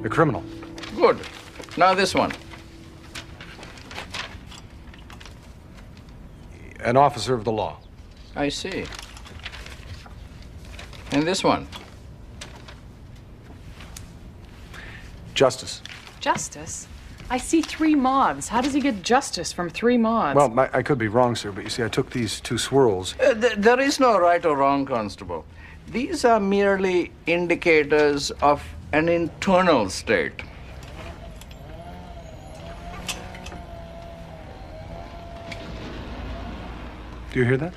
A criminal. Good. Now this one. An officer of the law. I see. And this one. Justice. Justice? I see 3 moths. How does he get justice from 3 moths? Well, I could be wrong, sir, but you see, I took these 2 swirls. There is no right or wrong, Constable. These are merely indicators of an internal state. Do you hear that?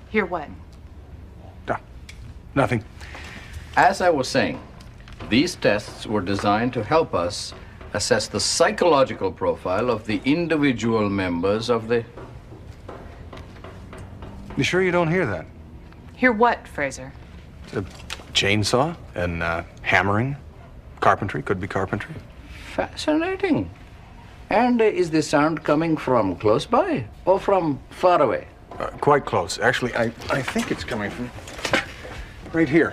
Hear what? No, nothing. As I was saying, these tests were designed to help us assess the psychological profile of the individual members of the... You sure you don't hear that? Hear what, Fraser? A chainsaw and hammering. Carpentry, could be carpentry. Fascinating. And is the sound coming from close by or from far away? Quite close. Actually, I think it's coming from right here.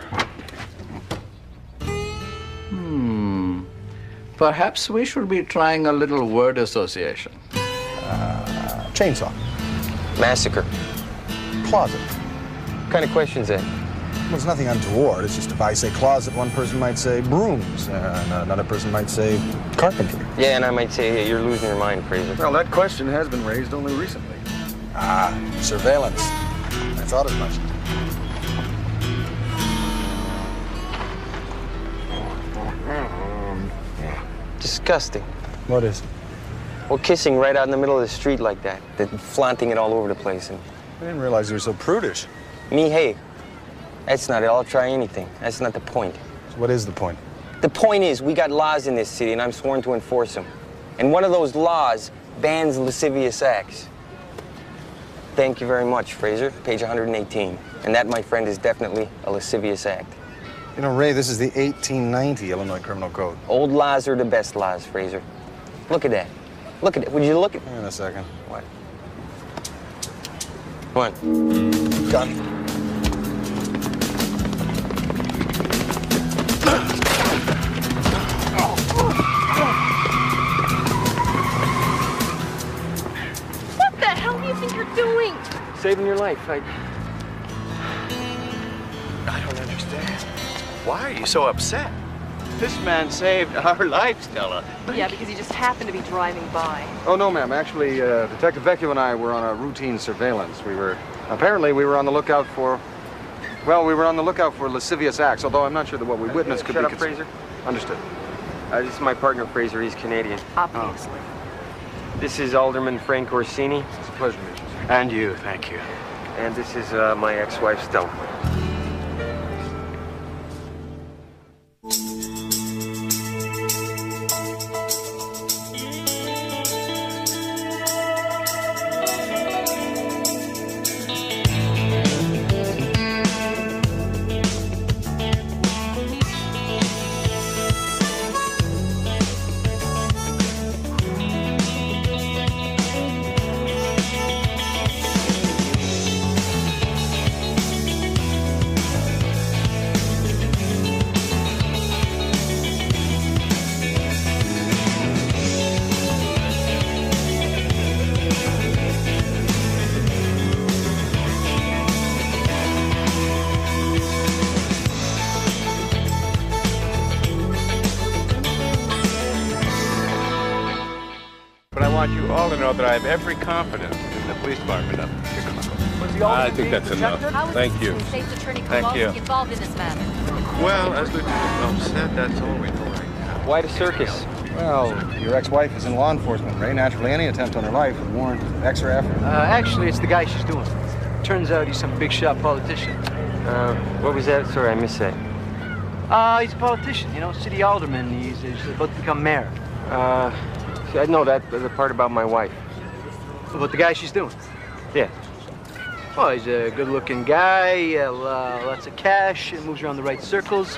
Perhaps we should be trying a little word association. Chainsaw. Massacre. Closet. What kind of question's that? Well, it's nothing untoward. It's just if I say closet, one person might say brooms, and another person might say carpentry. Yeah, and I might say, yeah, you're losing your mind, Fraser. Well, that question has been raised only recently. Surveillance. I thought as much. Disgusting. What is? Well, kissing right out in the middle of the street like that, then flaunting it all over the place. And I didn't realize you were so prudish. me, hey, that's not it. I'll try anything. That's not the point. So what is the point? The point is, we got laws in this city, and I'm sworn to enforce them. And one of those laws bans lascivious acts. Thank you very much, Fraser. Page 118. And that, my friend, is definitely a lascivious act. You know, Ray, this is the 1890 Illinois Criminal Code. Old laws are the best laws, Fraser. Look at that. Look at it. Would you look at... Hang on a second. What? Come on. Gun. What the hell do you think you're doing? Saving your life. I don't understand. Why are you so upset? This man saved our life, Stella. Yeah, because he just happened to be driving by. Oh, no, ma'am. Actually, Detective Vecchio and I were on a routine surveillance. Apparently, we were on the lookout for, well, we were on the lookout for lascivious acts, although I'm not sure that what we witnessed could be... Shut up, Fraser. Understood. This is my partner, Fraser. He's Canadian. Obviously. This is Alderman Frank Orsini. It's a pleasure to meet you, sir. And you, thank you. And this is my ex-wife, Stella. But I want you all to know that I have every confidence in the police department of Chicago. I think that's enough. Thank you. Thank you. Involved in this matter. Well, as Lieutenant Phelps said, that's all we know right now. Why the circus? Well, your ex-wife is in law enforcement, Ray. Naturally, any attempt on her life would warrant extra effort. Actually, it's the guy she's doing. Turns out he's some big shot politician. What was that? Sorry, I missed that. He's a politician, you know, city alderman. He's about to become mayor. See, I know that, the part about my wife. About the guy she's doing. Yeah. Well, he's a good-looking guy, lots of cash, moves around the right circles.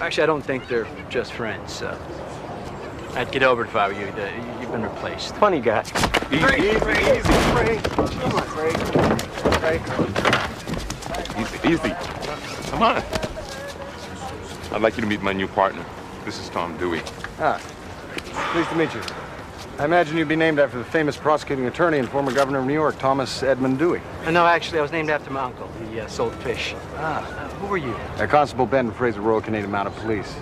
Actually, I don't think they're just friends. I'd get over it if I were you. You've been replaced. Funny guy. Easy. Come on, Frank. Easy. Come on. I'd like you to meet my new partner. This is Tom Dewey. Ah, pleased to meet you. I imagine you'd be named after the famous prosecuting attorney and former governor of New York, Thomas Edmund Dewey. No, actually, I was named after my uncle. He sold fish. Who are you? Constable Ben Fraser, Royal Canadian Mounted Police.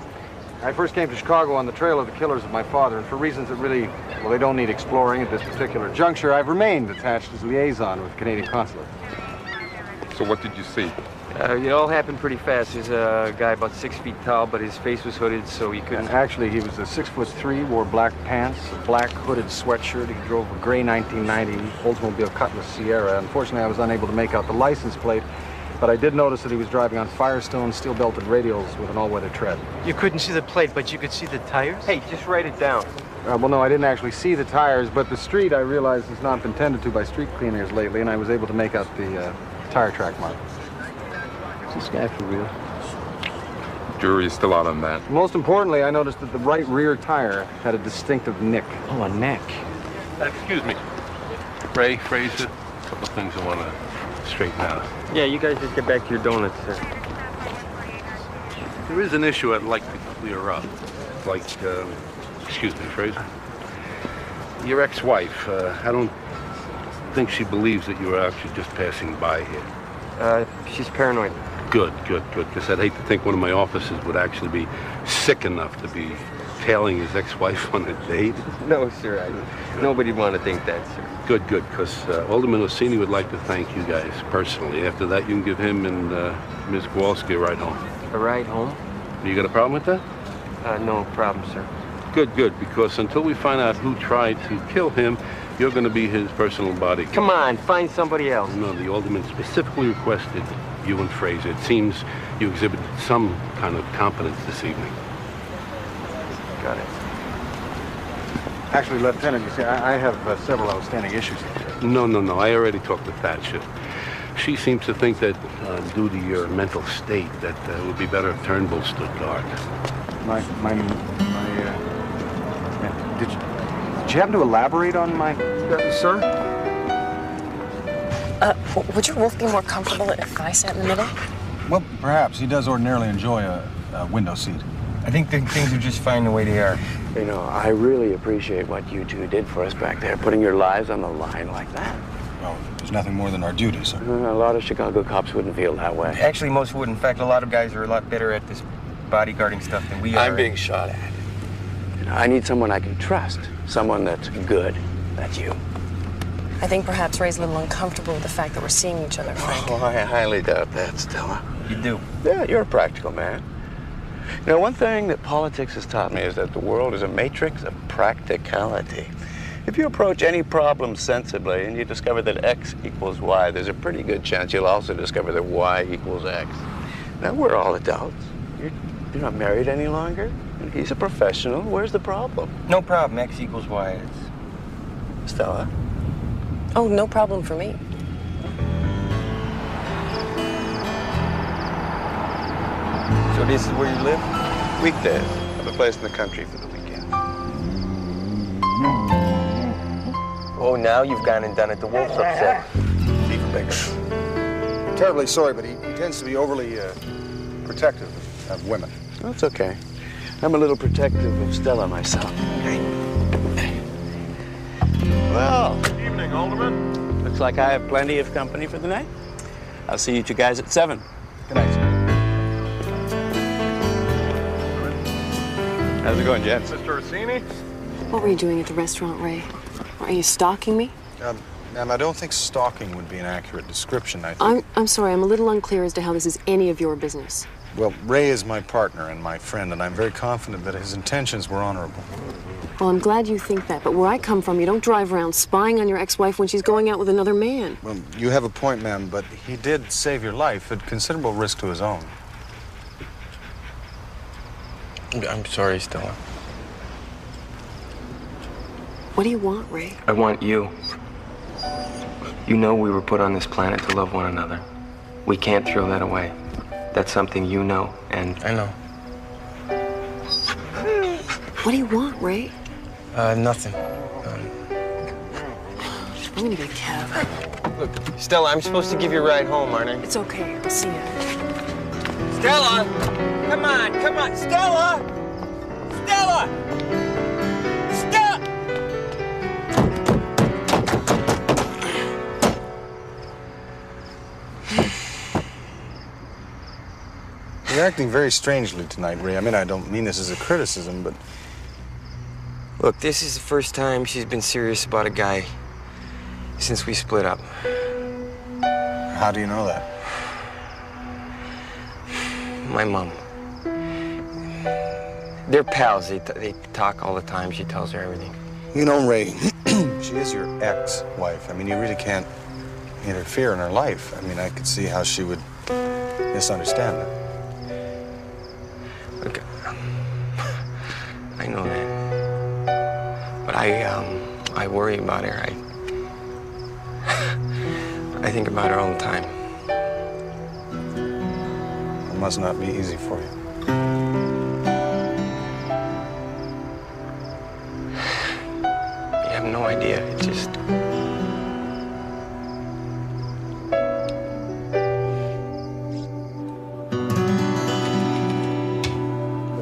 I first came to Chicago on the trail of the killers of my father, and for reasons that really, well, they don't need exploring at this particular juncture, I've remained attached as liaison with the Canadian consulate. So what did you see? It all happened pretty fast. There's a guy about 6 feet tall, but his face was hooded, so you couldn't... Actually, he was a 6'3", wore black pants, a black hooded sweatshirt. He drove a gray 1990 Oldsmobile Cutlass Sierra. Unfortunately, I was unable to make out the license plate, but I did notice that he was driving on Firestone steel-belted radials with an all-weather tread. You couldn't see the plate, but you could see the tires? Hey, just write it down. Well, no, I didn't actually see the tires, but the street, I realized, has not been tended to by street cleaners lately, and I was able to make out the tire track mark. Is this guy for real? Jury is still out on that. Most importantly, I noticed that the right rear tire had a distinctive nick. Oh, a neck. Excuse me. Ray, Fraser, a couple of things I want to straighten out. Yeah, you guys just get back to your donuts, sir. There is an issue I'd like to clear up. Like, excuse me, Fraser. Your ex-wife, I don't think she believes that you were actually just passing by here. She's paranoid. Good. Because I'd hate to think one of my officers would actually be sick enough to be tailing his ex-wife on a date. No, sir. Nobody'd want to think that, sir. Good, because Alderman Orsini would like to thank you guys personally. After that, you can give him and Ms. Kowalski a ride home. A ride home? You got a problem with that? No problem, sir. Good, because until we find out who tried to kill him, you're going to be his personal bodyguard. Come on, find somebody else. No, the Alderman specifically requested you and Fraser. It seems you exhibited some kind of competence this evening. Got it. Actually, Lieutenant, you see, I have several outstanding issues here. No. I already talked to Thatcher. She seems to think that due to your mental state, that it would be better if Turnbull stood guard. Did you happen to elaborate on my... sir? Would your wolf be more comfortable if I sat in the middle? Well, perhaps. He does ordinarily enjoy a window seat. I think things are just fine the way they are. You know, I really appreciate what you two did for us back there, putting your lives on the line like that. Well, there's nothing more than our duty, sir. A lot of Chicago cops wouldn't feel that way. Actually, most would. In fact, a lot of guys are a lot better at this bodyguarding stuff than we are. I'm being shot at. You know, I need someone I can trust, someone that's good. That's you. I think perhaps Ray's a little uncomfortable with the fact that we're seeing each other, Frank. Oh, I highly doubt that, Stella. You do? Yeah, you're a practical man. You know, one thing that politics has taught me is that the world is a matrix of practicality. If you approach any problem sensibly and you discover that X equals Y, there's a pretty good chance you'll also discover that Y equals X. Now, we're all adults. You're not married any longer. And he's a professional. Where's the problem? No problem. X equals Y. Stella? Oh, no problem for me. So this is where you live? Weekdays. I have a place in the country for the weekend. Oh, now you've gone and done it. The wolf's upset. It's even bigger. I'm terribly sorry, but he tends to be overly protective of women. That's okay. I'm a little protective of Stella myself. Well, Good evening, Alderman. looks like I have plenty of company for the night. I'll see you two guys at 7. Good night, sir. How's it going, gents? Mr. Orsini? What were you doing at the restaurant, Ray? Are you stalking me? Ma'am, I don't think stalking would be an accurate description. I think... I'm sorry, I'm a little unclear as to how this is any of your business. Well, Ray is my partner and my friend, and I'm very confident that his intentions were honorable. Well, I'm glad you think that, but where I come from, you don't drive around spying on your ex-wife when she's going out with another man. Well, you have a point, ma'am, but he did save your life at considerable risk to his own. I'm sorry, Stella. What do you want, Ray? I want you. You know we were put on this planet to love one another. We can't throw that away. That's something you know, and... I know. What do you want, Ray? Nothing. I'm gonna get a cab. Look, Stella, I'm supposed to give you a ride home, aren't I? It's okay. I'll see you. Stella! Come on, Stella! Stop! Stop! You're acting very strangely tonight, Ray. I mean, I don't mean this as a criticism, but... Look, this is the first time she's been serious about a guy since we split up. How do you know that? My mom. They're pals. They talk all the time. She tells her everything. You know, Ray, she is your ex-wife. I mean, you really can't interfere in her life. I mean, I could see how she would misunderstand that. Look, I know that. But I worry about her. I think about her all the time. It must not be easy for you. You have no idea. It's just...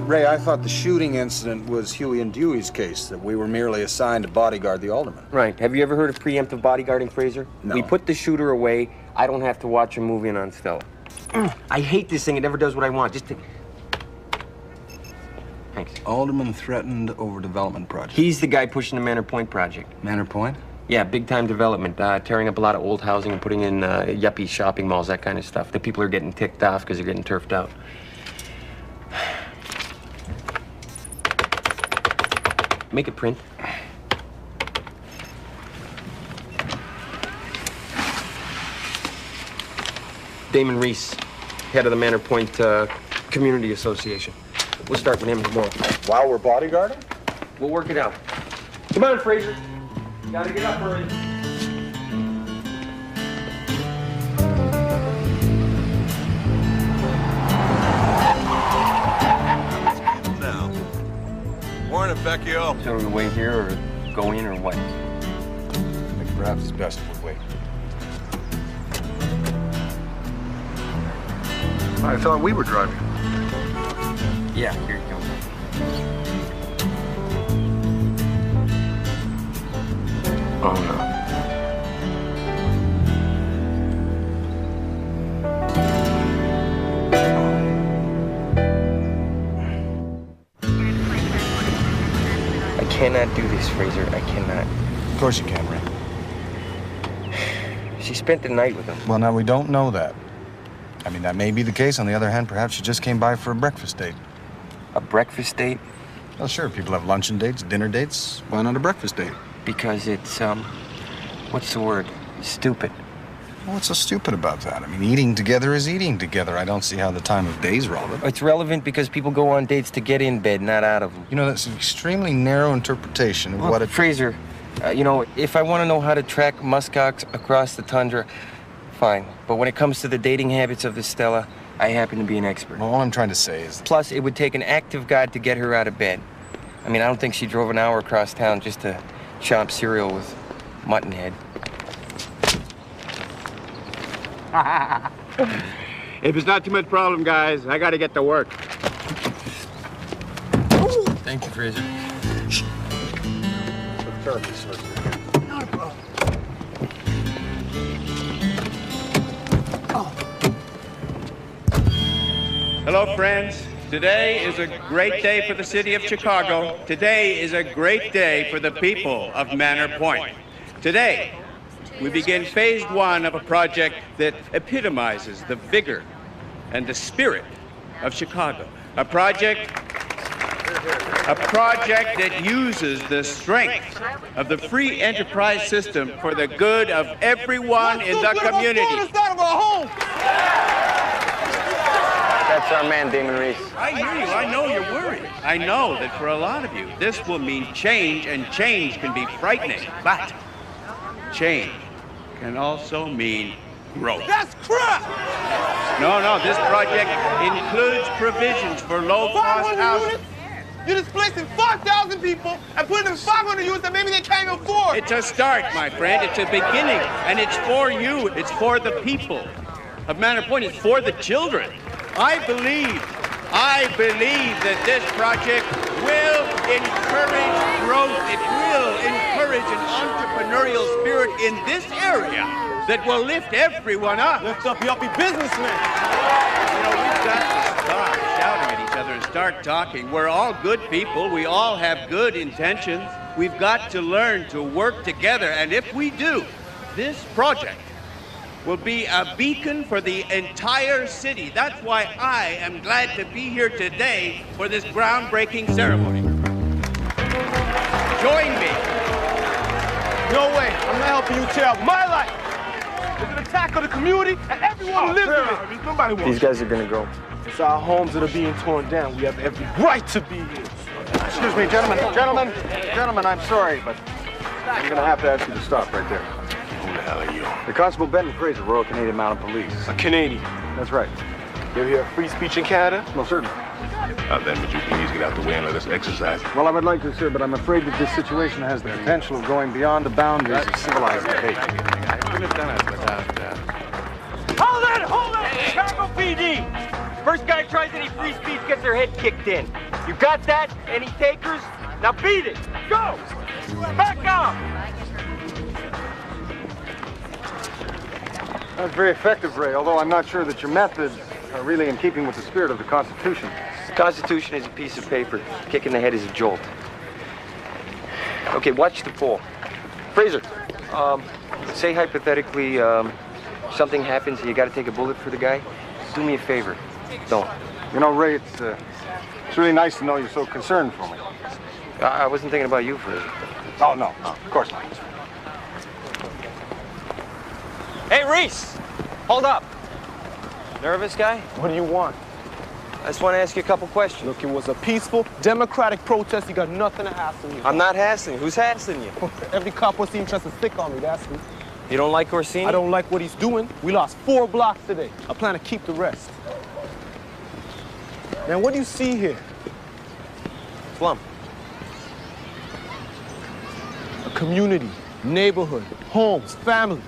Ray, I thought the shooting incident was Huey and Dewey's case, that we were merely assigned to bodyguard the alderman. Right. Have you ever heard of preemptive bodyguarding, Fraser? No. We put the shooter away. I don't have to watch him move in on Stella. I hate this thing. It never does what I want. Just take... Thanks. Alderman threatened overdevelopment project. He's the guy pushing the Manor Point project. Manor Point? Yeah, big-time development. Tearing up a lot of old housing and putting in yuppie shopping malls, that kind of stuff. The people are getting ticked off because they're getting turfed out. Make it print. Damon Reese, head of the Manor Point Community Association. We'll start with him tomorrow. While we're bodyguarding? We'll work it out. Come on, Fraser. You gotta get up early. Now, Warren and Vecchio. So do we wait here or go in or what? I think perhaps it's best if we wait. I thought we were driving. Yeah, here you go. Oh, no. I cannot do this, Fraser. I cannot. Of course you can, Ray. She spent the night with him. Well, now, we don't know that. I mean, that may be the case. On the other hand, perhaps she just came by for a breakfast date. A breakfast date? Well, sure, people have luncheon dates, dinner dates. Why not a breakfast date? Because it's, what's the word? Stupid. Well, what's so stupid about that? I mean, eating together is eating together. I don't see how the time of day's relevant. It's relevant because people go on dates to get in bed, not out of them. You know, that's an extremely narrow interpretation of what it... Fraser, you know, if I want to know how to track muskox across the tundra, fine. But when it comes to the dating habits of the Stella, I happen to be an expert. Well, all I'm trying to say is... Plus, it would take an act of God to get her out of bed. I mean, I don't think she drove an hour across town just to chomp cereal with mutton head. If it's not too much problem, guys, I gotta get to work. Thank you, Fraser. Terribly sorry. Not a problem. Hello, friends. Today is a great day for the city of Chicago. Today is a great day for the people of Manor Point. Today, we begin phase 1 of a project that epitomizes the vigor and the spirit of Chicago. A project that uses the strength of the free enterprise system for the good of everyone in the community. That's our man, Damon Reese. I hear you. I know you're worried. I know that for a lot of you, this will mean change, and change can be frightening. But change can also mean growth. That's crap! No, this project includes provisions for low-cost housing. You're displacing 5,000 people and putting them 500 units that maybe they can't afford. It's a start, my friend. It's a beginning, and it's for you. It's for the people of Manor Point. It's for the children. I believe I believe that this project will encourage growth. It will encourage an entrepreneurial spirit in this area that will lift everyone up. Lift up yuppie businessmen. You know, we've got to stop shouting at each other and start talking. We're all good people. We all have good intentions. We've got to learn to work together. And if we do, this project will be a beacon for the entire city. That's why I am glad to be here today for this groundbreaking ceremony. Join me. No way. I'm not helping you tear up my life. It's an attack on the community and everyone who lives in it. Nobody wants. These guys are gonna go. It's our homes that are being torn down. We have every right to be here. Excuse me, gentlemen, I'm sorry, but I'm gonna have to ask you to stop right there. Who the hell are you? The Constable Benton Fraser, Royal Canadian Mounted Police. A Canadian. That's right. You ever hear of free speech in Canada? Most certainly. Then would you please get out the way and let us exercise? Well, I would like to, sir, but I'm afraid that this situation has the potential of going beyond the boundaries of civilized debate. Hold it! Chicago PD! First guy tries any free speech gets their head kicked in. You got that? Any takers? Now beat it! Go! Back up! That's very effective, Ray, although I'm not sure that your methods are really in keeping with the spirit of the Constitution. The Constitution is a piece of paper. Kick in the head is a jolt. Okay, watch the fall. Fraser, say hypothetically, something happens and you gotta take a bullet for the guy. Do me a favor. Don't. You know, Ray, it's really nice to know you're so concerned for me. I wasn't thinking about you, Fraser. Oh, no, of course not. Hey, Reese! Hold up. Nervous guy? What do you want? I just want to ask you a couple questions. Look, it was a peaceful, democratic protest. You got nothing to hassle me. I'm not hassling. Who's hassling you? Every cop Orsini tries to stick on me, that's who. You don't like Orsini? I don't like what he's doing. We lost 4 blocks today. I plan to keep the rest. Man, what do you see here? Slum. A community, neighborhood, homes, families.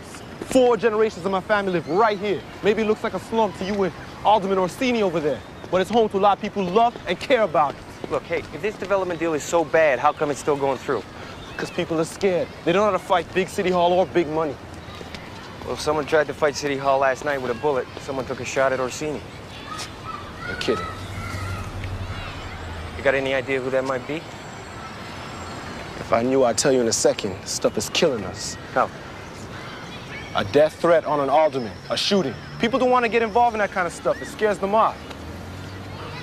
4 generations of my family live right here. Maybe it looks like a slum to you and Alderman Orsini over there, but it's home to a lot of people who love and care about it. Look, hey, if this development deal is so bad, how come it's still going through? Because people are scared. They don't know how to fight big city hall or big money. Well, if someone tried to fight City Hall last night with a bullet, someone took a shot at Orsini. You're kidding. You got any idea who that might be? If I knew, I'd tell you in a second. This stuff is killing us. How? A death threat on an alderman, a shooting. People don't want to get involved in that kind of stuff. It scares them off.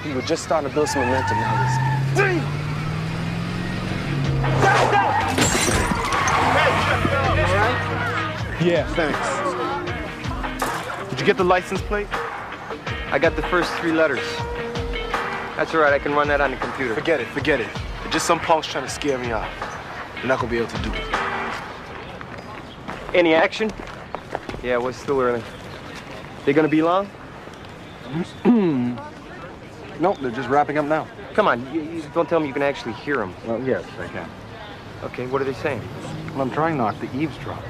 We were just starting to build some momentum now. Damn! Yeah, thanks. Did you get the license plate? I got the first 3 letters. That's all right, I can run that on the computer. Forget it. They're just some punks trying to scare me off. They're not gonna be able to do it. Any action? Yeah, well, it's still early. They gonna be long? Nope, they're just wrapping up now. Come on, you don't tell me you can actually hear them. Well, yes, I can. Okay, what are they saying? Well, I'm trying not to eavesdrop.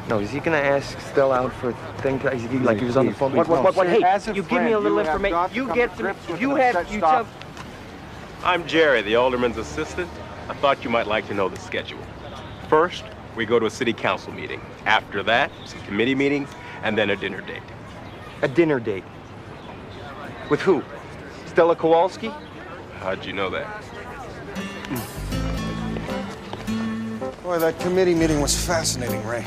No, is he gonna ask Stella out for a thing? Like he was on the phone? What? Hey, Hey, you give me a little information. You get some. You tell. I'm Jerry, the alderman's assistant. I thought you might like to know the schedule. First, we go to a city council meeting. After that, some committee meetings, and then a dinner date. A dinner date? With who? Stella Kowalski? How'd you know that? Boy, that committee meeting was fascinating, Ray.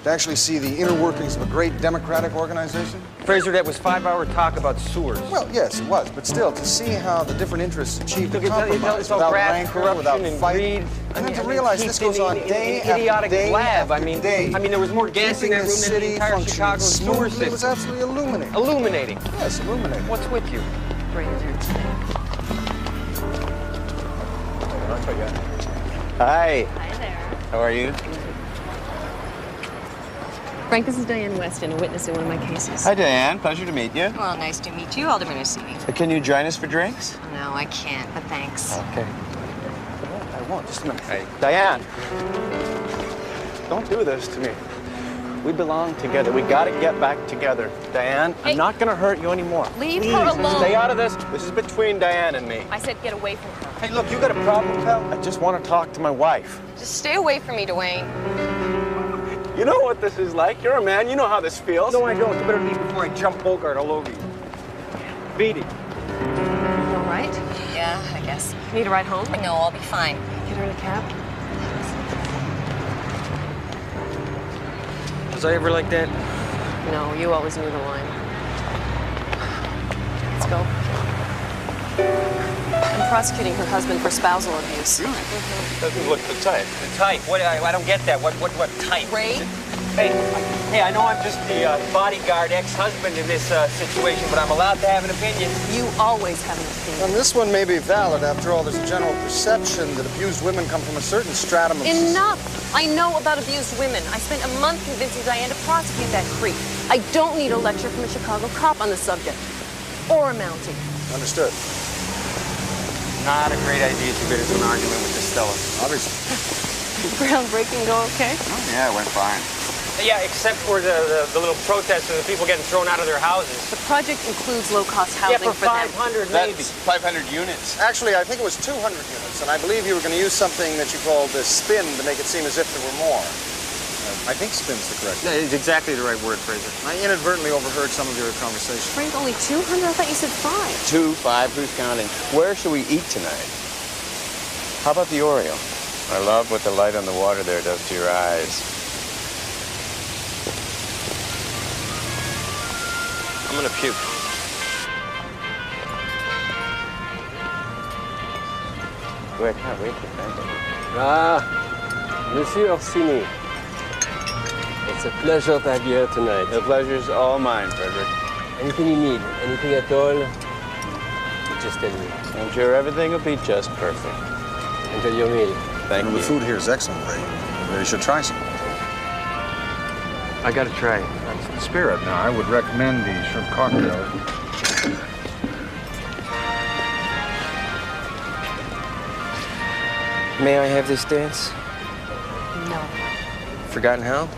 To actually see the inner workings of a great democratic organization. Fraser, that was 5-hour talk about sewers. Well, yes, it was, but still, to see how the different interests achieved a Look, compromise all without graft, rancor, corruption, without and fighting. greed. And then to realize this goes on day after idiotic day lab. after day. I mean, there was more gas in Keeping that the room than the city entire functioning Chicago sewer smoothly system. was absolutely illuminating. Illuminating? Yes, illuminating. What's with you? Hi. Hi there. How are you? Frank, this is Diane Weston, a witness in one of my cases. Hi, Diane. Pleasure to meet you. Well, nice to meet you, Alderman Orsini. Can you join us for drinks? No, I can't, but thanks. Okay. I won't. Just a minute. Hey, Diane. Don't do this to me. We belong together. We gotta get back together. Diane, Hey. I'm not gonna hurt you anymore. Leave Please, her alone. Stay out of this. This is between Diane and me. I said get away from her. Hey, look, you got a problem, pal? I just want to talk to my wife. Just stay away from me, Dwayne. You know what this is like. You're a man. You know how this feels. No, I don't. You better leave before I jump Bogart all over you. Beat it. You all right? Yeah, I guess. Need a ride home? No, I'll be fine. Get her in a cab. Was I ever like that? No, you always knew the line. Let's go. I'm prosecuting her husband for spousal abuse. Really? Doesn't look the type. The type? What? I don't get that. What type? Ray? Hey, I know I'm just the bodyguard ex-husband in this situation, but I'm allowed to have an opinion. You always have an opinion. And this one may be valid. After all, there's a general perception that abused women come from a certain stratum of... Enough! I know about abused women. I spent a month convincing Diane to prosecute that creep. I don't need a lecture from a Chicago cop on the subject. Or a Mountie. Understood. Not a great idea to get into an argument with this Stella. Obviously. Groundbreaking go okay? Yeah, it went fine. Yeah, except for the little protests and the people getting thrown out of their houses. The project includes low-cost housing Yeah, for for them. 500 maybe. That's 500 units. Actually, I think it was 200 units, and I believe you were going to use something that you called the spin to make it seem as if there were more. I think spin's the correct No, it's exactly the right word, Fraser. I inadvertently overheard some of your conversation. Frank, only 200? I thought you said 5. 2, 5, who's counting? Where should we eat tonight? How about the Oriole? I love what the light on the water there does to your eyes. I'm gonna puke. Boy, I can't wait to thank you. Ah, Monsieur Orsini. It's a pleasure to have you here tonight. The pleasure's all mine, Frederick. Anything you need, anything at all, you just tell me. I'm sure everything will be just perfect. Enjoy your meal. Thank you. The food here is excellent, Ray. You should try some. I gotta try. That's the spirit. Now, I would recommend the shrimp cocktail. May I have this dance? No. Forgotten how?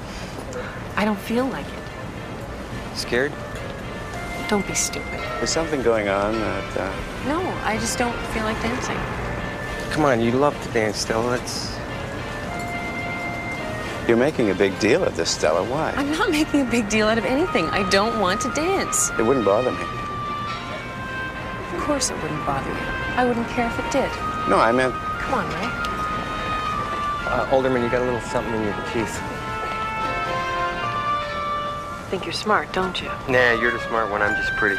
I don't feel like it. Scared? Don't be stupid. There's something going on that... No, I just don't feel like dancing. Come on, you love to dance, Stella. You're making a big deal of this, Stella. Why? I'm not making a big deal out of anything. I don't want to dance. It wouldn't bother me. Of course it wouldn't bother you. I wouldn't care if it did. No, I meant... Come on, Ray. Alderman, you got a little something in your teeth. Think you're smart, don't you? Nah, you're the smart one. I'm just pretty.